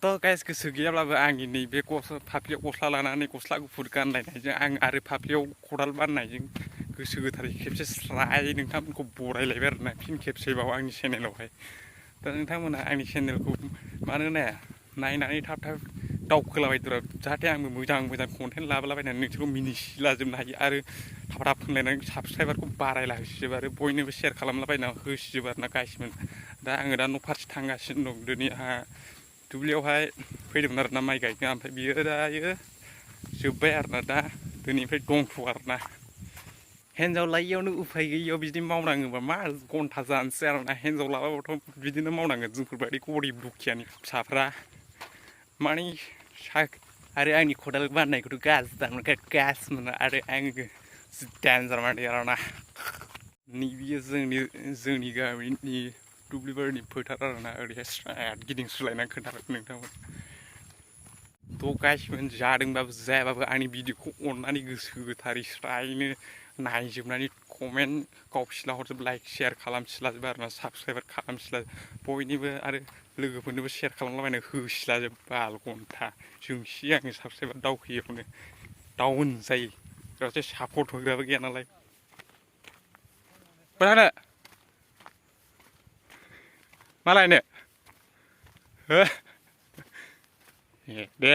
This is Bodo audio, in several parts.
तो गाइस गोसो गैयाब्लाबो आंनि नैबे फाफ्लियाव गस्ला लानानै गस्ला गुफुर गानलायनायजों आं आरो फाफ्लियाव खदाल बाननायजों गोसो गोथारै खेबसे स्राय नोंथांमोनखौ बरायलायबाय आरोना फिन खेबसेबाव आंनि चेनेलावहाय। दा नोंथांमोना आंनि चेनेलखौ मानो नाया नायनानै थाब थाब दावखोलाबायदोरा जाहाथे आंबो मोजां मोजां कन्टेन्ट लाबोलाबायनानै नोंसोरखौ मिनिसिलाजोबनो हायो आरो थाब थाब होनलायनानै साबसक्राइबारखौ बारायला होसिजोबो आरो बयनोबो शेयार खालामलाबायना होसिजोबो आरोना गाइसमोन। दा आङो दा न' फारसे थांगासिनो दं दिनै आंहा दुब्लियावहाय फैदोंमोन आरोना माइ गायनो ओमफ्राय बियो दायो जोब्बाय आरोना दा दिनैनिफ्राय दंथ' आरोना हिन्जाव लायैयावनो उफाय गैयैयाव बिदि मावनाङोबा मा घन्टा जानोसै आरोना हिन्जाव लाबाबोथ' बिदिनो मावनांगोन जोंफोरबायदि गरिब दुखियानि फिसाफ्रा माने आरो आंनि खदाल बाननायखौथ' गाज्रि मोनो आरो आङो डेन्जार माने आरोना नैबेयो जोंनि गामिनि दुब्लिबारिनि फोथार आरोना ओरैहाय स्राद गिदिंस्रायनानै खोन्थाबाय नोंथांमोन। थ' गाइसमोन जादोंबाबो जायाबाबो आंनि भिडिअखौ अननानै गोसो गोथारै स्रायनो नायजोबनानै कमेन्ट गावसिला हरजोब लाइक शेयार खालामसिलाजोबो आरोना साबसक्राइबार खालामसिला बयनिबो आरो लोगोफोरनोबो शेयार खालामलाबायनो होसिलाजोब बाल घन्टा जोंसि आङो साबसक्राइबार दावखोयोआवनो डाउन जायो बेयावसो सापर्ट होग्राबो गैया नालाय। बाहानो मा लायनो हो दे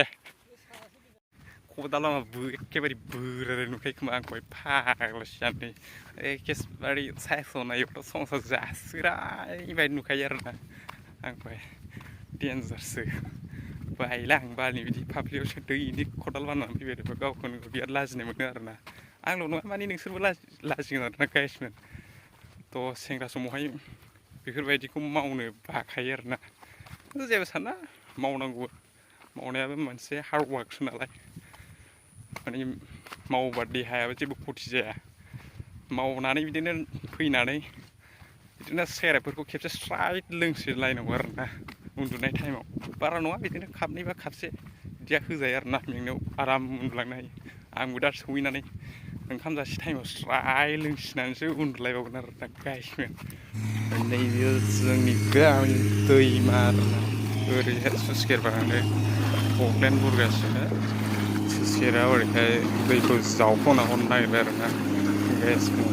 खदाला एखेबारे बोराय नुखायो खोमा आंखौहाय फाग्लासो जानानै एखेबारे सायस'नायावथ' संसार जासिरायबायदि नुखायो आरोना आंखौहाय डेन्जारसो बायला आं बालनि बिदि फाफ्लियावसो दैनि खदाल बाननानै फैबाय गावखौनो बिराद लाजिनाय मोनो आरोना आंल' नङा माने नोंसोरबो लाजिगोन आरोना गाइसमोन। थ' सेंग्रा समावहाय बेफोरबायदिखौ मावनो बाखायो आरोना जेबो साना मावनांगौ मावनायाबो मोनसे हार्डवार्कसो नालाय माने मावोबा देहायाबो जेबो खथि जाया मावनानै बिदिनो फैनानै बिदिनो सेरेबफोरखौ खेबसे स्राय लोंसोलायनांगौ आरोना उन्दुनाय टाइमाव बारा नङा बिदिनो खापनै बा खापसे बिदिया होजायो आरोना मेंनायाव आराम उन्दुलांनो हायो। आंबो दा सहैनानै ओंखाम जासि टाइमाव स्राय लोंसिनानैसो उन्दुलायबावगोन आरोना गाइसमोन। नैबे जोंनि गामिनि दैमा आरोना ओरैहाय स्लुइस गेट बानायनानै अगलेन बुरगासिनो स्लुइस गेटआ ओरैहाय दैखौ जावख'ना हरनो नागिरबाय आरोना गाइसमोन।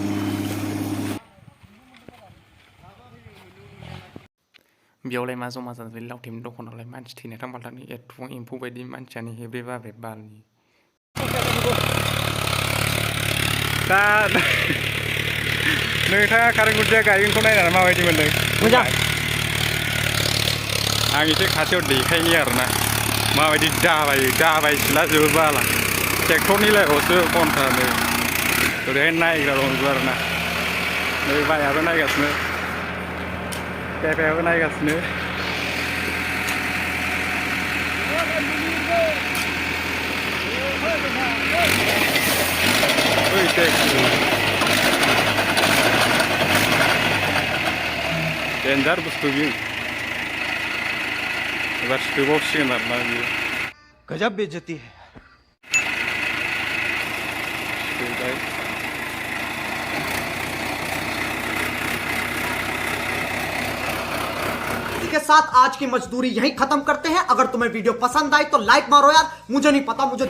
बेयावलाय मा जमा जानानै लावथिम दख'नालाय मानसि थैनाय थांबालाय एथ'बां एम्फौ बायदि मानसियानो हेब्रे बाब्रे बालनि दा नोंथाङा खारेन्टखौ गायगोनखौ नायनानै माबायदि मोनदों? मोजां। आं एसे खाथियाव देखायनि आरोना माबायदि दाबायसिला जोबो बाला ट्रेक्टरनि लाइफआवसो घन्टानो ओरैहाय नायग्रा दंजोबो आरोना नै बायाबो नायगासिनो पेपायाबो नायगासिनो डेन्जार बुस्थु बियो एबार सोबावसिगोन आरोना बियो गजब बेइज्जती है। के साथ आज की मजदूरी यहीं खत्म करते हैं। अगर तुम्हें वीडियो पसंद आई तो लाइक मारो यार, मुझे नहीं पता मुझे